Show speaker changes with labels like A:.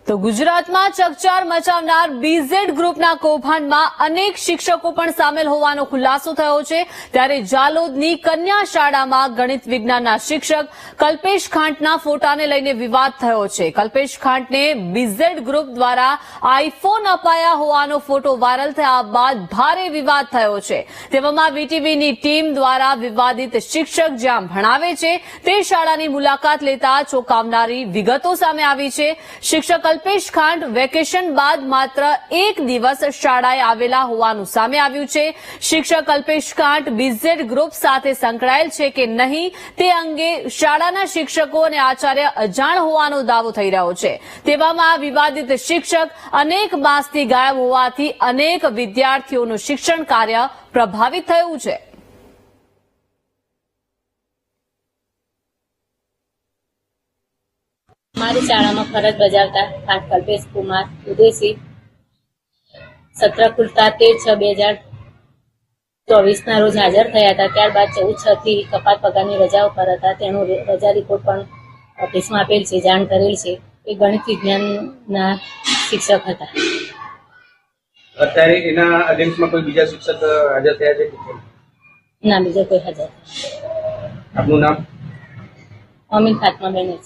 A: તો ગુજરાતમાં ચકચાર મચાવનાર બીઝેડ ગ્રુપના કૌભાંડમાં અનેક શિક્ષકો પણ સામેલ હોવાનો ખુલાસો થયો છે। ત્યારે જાલોદની કન્યા શાળામાં ગણિત વિજ્ઞાનના શિક્ષક કલ્પેશ ખાંટના ફોટાને લઈને વિવાદ થયો છે। કલ્પેશ ખાંટને બીઝેડ ગ્રુપ દ્વારા આઈફોન અપાયા હોવાનો ફોટો વાયરલ થયા બાદ ભારે વિવાદ થયો છે। તેવામાં વીટીવીની ટીમ દ્વારા વિવાદિત શિક્ષક જ્યાં ભણાવે છે તે શાળાની મુલાકાત લેતા ચોંકાવનારી વિગતો સામે આવી છે। શિક્ષક કલ્પેશ ખાંટ વેકેશન બાદ માત્ર એક દિવસ શાળાએ આવેલા હોવાનું સામે આવ્યું છે। શિક્ષક કલ્પેશ ખાંટ બીઝેડ ગ્રુપ સાથે સંકળાયેલ છે કે નહીં તે અંગે શાળાના શિક્ષકો અને આચાર્ય અજાણ હોવાનો દાવો થઈ રહ્યો છે। તેવામાં વિવાદિત શિક્ષક અનેક માસથી ગાયબ હોવાથી અનેક વિદ્યાર્થીઓનું શિક્ષણ કાર્ય પ્રભાવિત થયું છે।
B: हमारी शाला में फरज बजावता खास कल्पेश कुमार उदयसिंह 17 खुलता 13/6/2024 रोज हाजर थया था। त्यारबाद 14/6 थी कपात पगारनी रजाओ पर था। तेनो रजा रिपोर्ट पण ऑफिस में आपेल छे, जाण करेल छे। ए गणित विज्ञानना शिक्षक हता।
C: अत्यारे एना अगेंस्ट में कोई बीजा शिक्षक हाजर थया छे के
B: ना बीजा कोई हाजर।
C: आपनुं नाम?
B: अमीन फातिमा बेन।